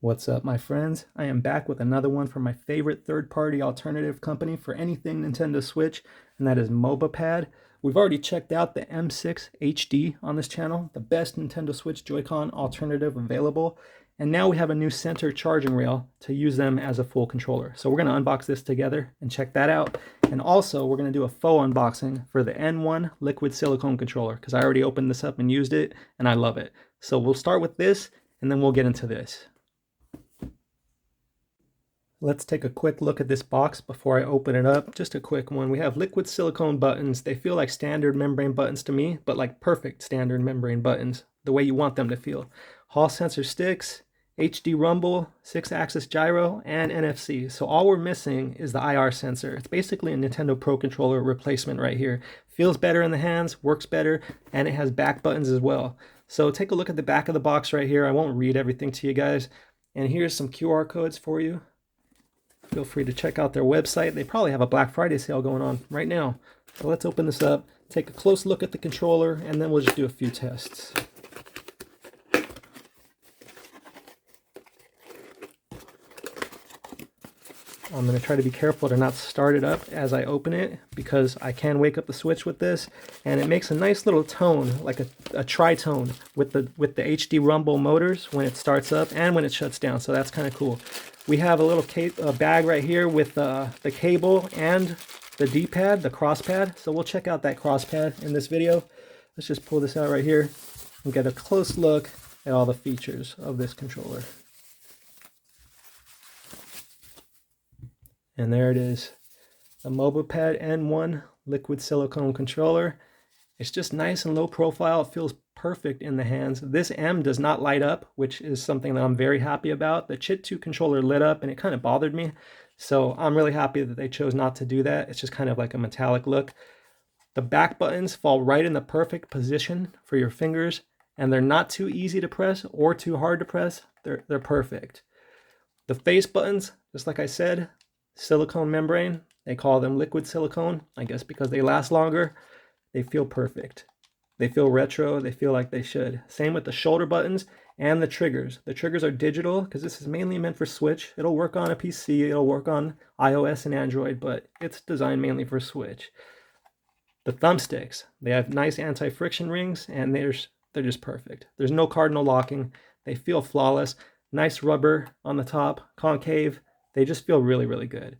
What's up, my friends? I am back with another one from my favorite third-party alternative company for anything Nintendo Switch, and that is Mobapad. We've already checked out the M6 HD on this channel, the best Nintendo Switch JoyCon alternative available, and now we have a new center charging rail to use them as a full controller. So we're going to unbox this together and check that out. And also, we're going to do a faux unboxing for the N1 liquid silicone controller, because I already opened this up and used it, and I love it. So we'll start with this, and then we'll get into this. Let's take a quick look at this box before I open it up. Just a quick one. We have liquid silicone buttons. They feel like standard membrane buttons to me, but like perfect standard membrane buttons, the way you want them to feel. Hall sensor sticks, HD rumble, 6-axis gyro, and NFC. So all we're missing is the IR sensor. It's basically a Nintendo Pro Controller replacement right here. Feels better in the hands, works better, and it has back buttons as well. So take a look at the back of the box right here. I won't read everything to you guys. And here's some QR codes for you. Feel free to check out their website. They probably have a Black Friday sale going on right now. So let's open this up, take a close look at the controller, and then we'll just do a few tests. I'm going to try to be careful to not start it up as I open it, because I can wake up the Switch with this, and it makes a nice little tone, like a tritone with the HD rumble motors when it starts up and when it shuts down, so that's kind of cool. We have a little bag right here with the cable and the D-pad, the cross pad. So we'll check out that cross pad in this video. Let's just pull this out right here and get a close look at all the features of this controller. And there it is, the Mobapad N1 liquid silicone controller. It's just nice and low profile. It feels perfect in the hands. This M does not light up, which is something that I'm very happy about. The Chit 2 controller lit up and it kind of bothered me. So I'm really happy that they chose not to do that. It's just kind of like a metallic look. The back buttons fall right in the perfect position for your fingers, and they're not too easy to press or too hard to press. They're perfect. The face buttons, just like I said, silicone membrane. They call them liquid silicone, I guess because they last longer. They feel perfect. They feel retro. They feel like they should. Same with the shoulder buttons and the triggers. The triggers are digital because this is mainly meant for Switch. It'll work on a PC. It'll work on iOS and Android, but it's designed mainly for Switch. The thumbsticks, they have nice anti-friction rings, and they're just perfect. There's no cardinal locking. They feel flawless. Nice rubber on the top, concave. They just feel really, really good.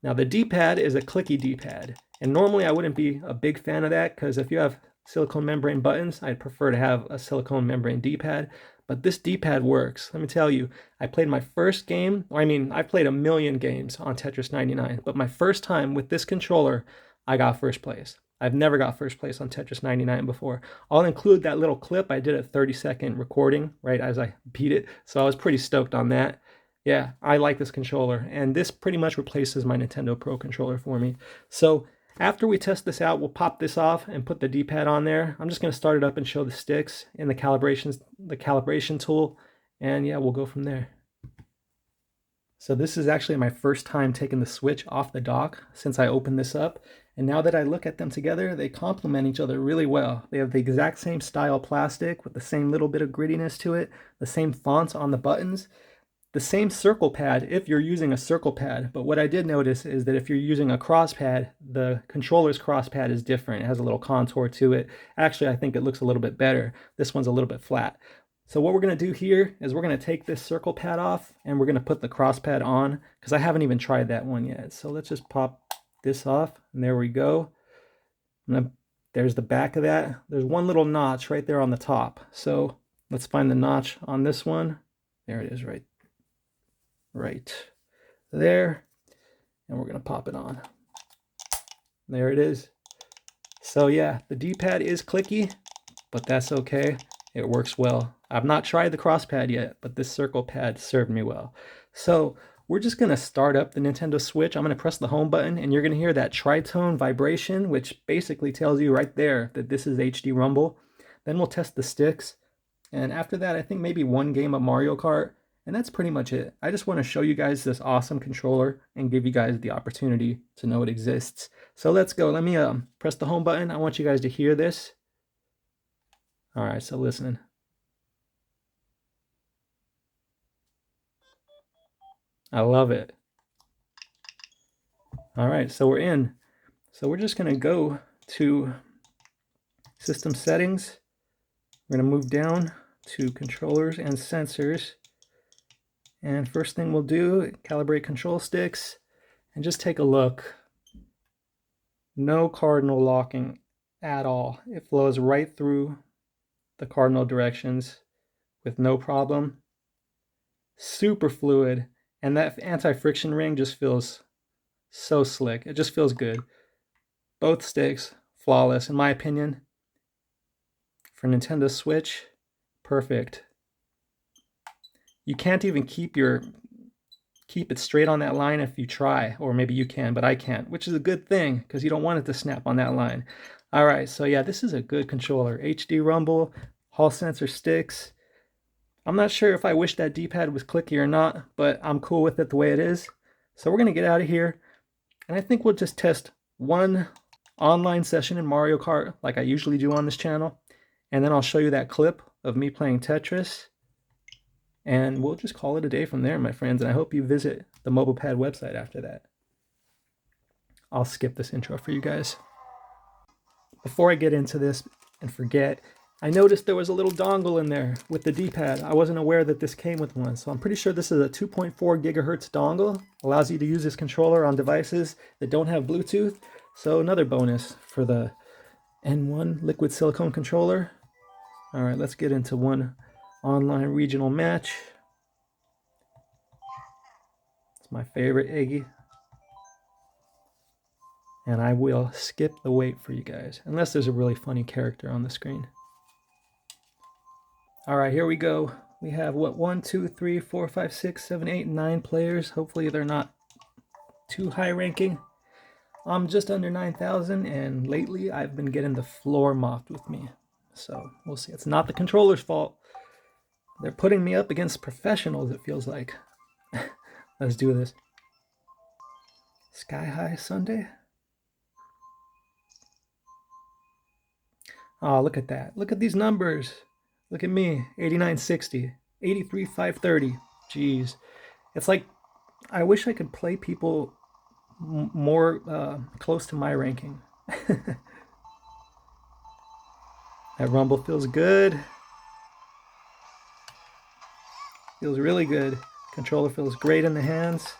Now the D-pad is a clicky D-pad. And normally I wouldn't be a big fan of that, because if you have silicone membrane buttons, I'd prefer to have a silicone membrane D-pad. But this D-pad works. Let me tell you, I played my first game, I played a million games on Tetris 99, but my first time with this controller, I got first place. I've never got first place on Tetris 99 before. I'll include that little clip. I did a 30-second recording right as I beat it, so I was pretty stoked on that. Yeah, I like this controller, and this pretty much replaces my Nintendo Pro controller for me. So after we test this out, we'll pop this off and put the D-pad on there. I'm just going to start it up and show the sticks and the calibration tool, and yeah, we'll go from there. So this is actually my first time taking the Switch off the dock since I opened this up, and now that I look at them together, they complement each other really well. They have the exact same style plastic with the same little bit of grittiness to it, the same fonts on the buttons, the same circle pad if you're using a circle pad. But what I did notice is that if you're using a cross pad, the controller's cross pad is different. It has a little contour to it. Actually, I think it looks a little bit better. This one's a little bit flat. So what we're going to do here is we're going to take this circle pad off and we're going to put the cross pad on, because I haven't even tried that one yet. So let's just pop this off, and there we go. There's the back of that. There's one little notch right there on the top. So let's find the notch on this one. There it is, right there, and we're going to pop it on. There it is. So yeah, the D-pad is clicky, but that's okay. It works well. I've not tried the cross pad yet, but this circle pad served me well. So we're just going to start up the Nintendo Switch. I'm going to press the home button, and you're going to hear that tritone vibration, which basically tells you right there that this is HD rumble. Then we'll test the sticks, and after that, I think maybe one game of Mario Kart. And that's pretty much it. I just want to show you guys this awesome controller and give you guys the opportunity to know it exists. So let's go. Let me press the home button. I want you guys to hear this. All right, so listen. I love it. All right, so we're in. So we're just gonna go to system settings. We're gonna move down to controllers and sensors. And first thing we'll do, calibrate control sticks and just take a look. No cardinal locking at all. It flows right through the cardinal directions with no problem. Super fluid. And that anti-friction ring just feels so slick. It just feels good. Both sticks, flawless in my opinion. For Nintendo Switch, perfect. You can't even keep it straight on that line if you try, or maybe you can, but I can't, which is a good thing because you don't want it to snap on that line. All right, so yeah, this is a good controller. HD rumble, Hall sensor sticks. I'm not sure if I wish that D-pad was clicky or not, but I'm cool with it the way it is. So we're gonna get out of here, and I think we'll just test one online session in Mario Kart like I usually do on this channel, and then I'll show you that clip of me playing Tetris. And we'll just call it a day from there, my friends. And I hope you visit the Mobapad website after that. I'll skip this intro for you guys. Before I get into this and forget, I noticed there was a little dongle in there with the D-pad. I wasn't aware that this came with one. So I'm pretty sure this is a 2.4 gigahertz dongle. Allows you to use this controller on devices that don't have Bluetooth. So another bonus for the N1 liquid silicone controller. All right, let's get into one online regional match. It's my favorite Iggy. And I will skip the wait for you guys, unless there's a really funny character on the screen. All right, here we go. We have, what, 1, 2, 3, 4, 5, 6, 7, 8, 9 players. Hopefully they're not too high ranking. I'm just under 9,000, and lately I've been getting the floor mopped with me. So we'll see. It's not the controller's fault. They're putting me up against professionals, it feels like. Let's do this. Sky High Sunday? Oh, look at that. Look at these numbers. Look at me. 8960. 83,530. Jeez. It's like, I wish I could play people more close to my ranking. That rumble feels good. Feels really good. Controller feels great in the hands.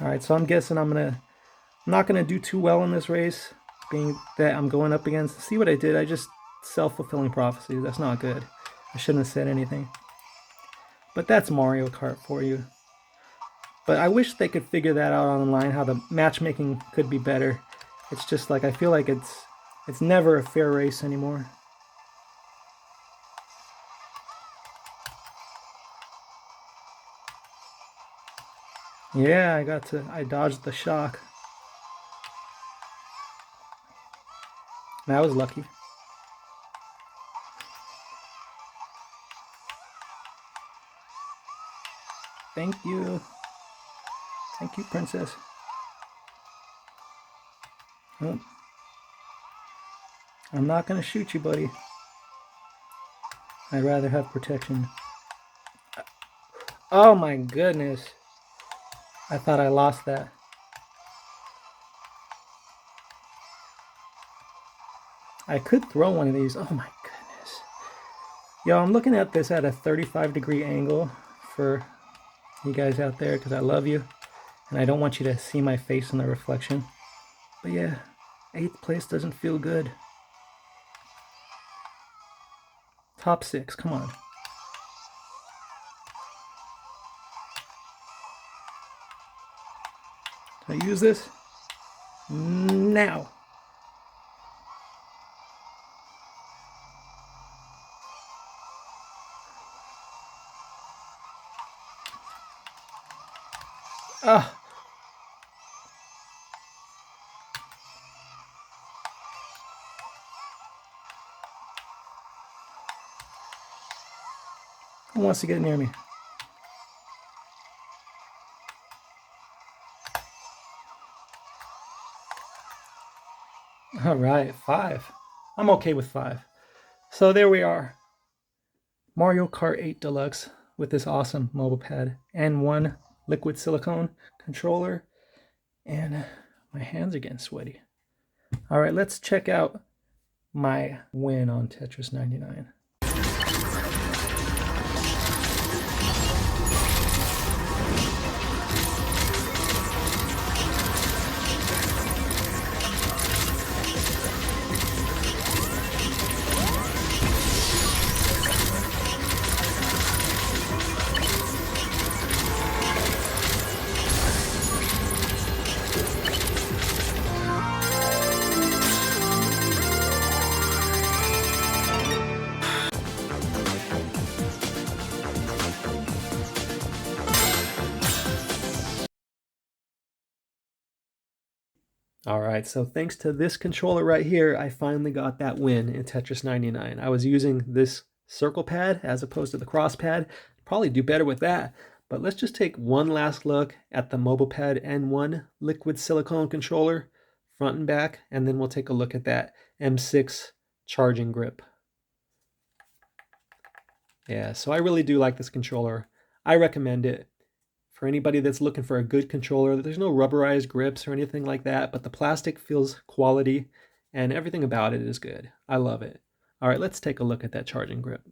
All right, so I'm guessing I'm not gonna do too well in this race, being that I'm going up against. See what I did? I just self-fulfilling prophecy. That's not good. I shouldn't have said anything. But that's Mario Kart for you. But I wish they could figure that out online, how the matchmaking could be better. It's just like, I feel like it's never a fair race anymore. Yeah, I dodged the shock. That was lucky. Thank you. Thank you, princess. Oh. I'm not gonna shoot you, buddy. I'd rather have protection. Oh my goodness. I thought I lost that. I could throw one of these. Oh my goodness. Yo, I'm looking at this at a 35-degree angle for you guys out there because I love you. And I don't want you to see my face in the reflection. But yeah, 8th place doesn't feel good. Top 6, come on. Can I use this? Now. Ah. Who wants to get near me? All right, 5. I'm okay with 5. So there we are. Mario Kart 8 Deluxe with this awesome Mobapad and one liquid silicone controller. And my hands are getting sweaty. All right, let's check out my win on Tetris 99. All right, so thanks to this controller right here, I finally got that win in Tetris 99. I was using this circle pad as opposed to the cross pad. Probably do better with that. But let's just take one last look at the Mobapad N1 liquid silicone controller, front and back, and then we'll take a look at that M6 charging grip. Yeah, so I really do like this controller. I recommend it. For anybody that's looking for a good controller, there's no rubberized grips or anything like that, but the plastic feels quality and everything about it is good. I love it. All right, let's take a look at that charging grip.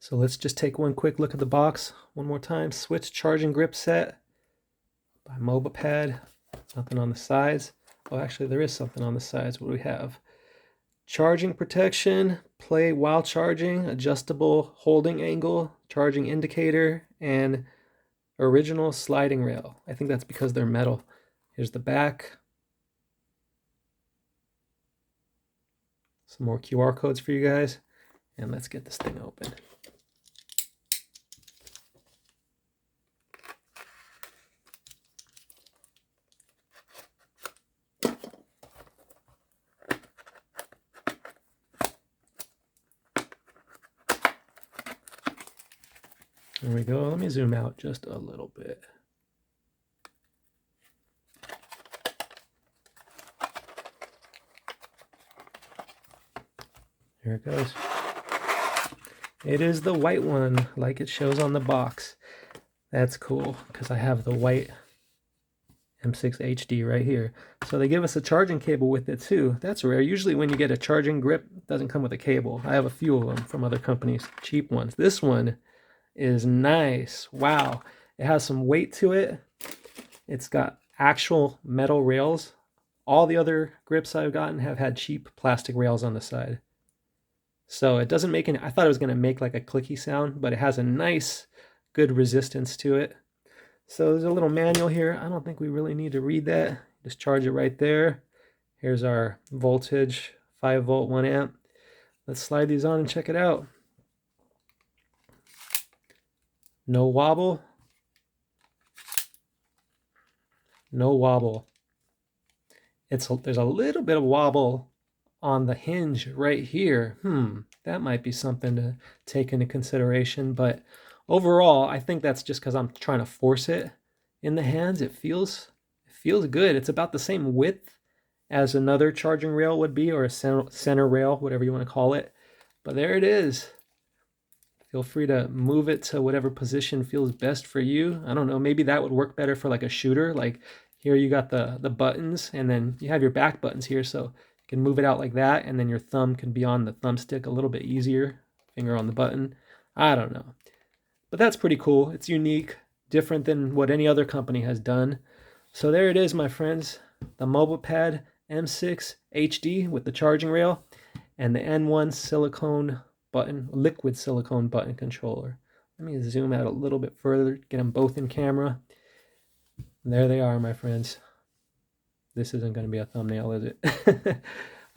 So let's just take one quick look at the box one more time. Switch charging grip set by Mobapad. Nothing on the sides. Oh, actually there is something on the sides. What do we have? Charging protection, play while charging, adjustable holding angle, charging indicator, and original sliding rail. I think that's because they're metal. Here's the back. Some more QR codes for you guys. And let's get this thing open. There we go. Let me zoom out just a little bit. Here it goes. It is the white one, like it shows on the box. That's cool, because I have the white M6 HD right here. So they give us a charging cable with it too. That's rare. Usually when you get a charging grip, it doesn't come with a cable. I have a few of them from other companies, cheap ones. This one is nice. Wow. It has some weight to it. It's got actual metal rails. All the other grips I've gotten have had cheap plastic rails on the side. So it doesn't make any, I thought it was going to make like a clicky sound, but it has a nice, good resistance to it. So there's a little manual here. I don't think we really need to read that. Just charge it right there. Here's our voltage, 5 volt, 1 amp. Let's slide these on and check it out. No wobble. No wobble. There's a little bit of wobble on the hinge right here. That might be something to take into consideration, but overall, I think that's just because I'm trying to force it in the hands. It feels good. It's about the same width as another charging rail would be, or a center rail, whatever you want to call it. But there it is. Feel free to move it to whatever position feels best for you. I don't know, maybe that would work better for like a shooter. Like here you got the buttons, and then you have your back buttons here, so you can move it out like that, and then your thumb can be on the thumbstick a little bit easier, finger on the button. I don't know. But that's pretty cool. It's unique, different than what any other company has done. So there it is, my friends. The Mobapad M6 HD with the charging rail and the N1 silicone button, liquid silicone button controller. Let me zoom out a little bit further, get them both in camera. And there they are, my friends. This isn't going to be a thumbnail, is it?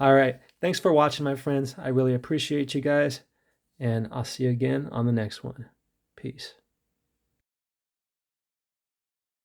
All right. Thanks for watching, my friends. I really appreciate you guys. And I'll see you again on the next one. Peace.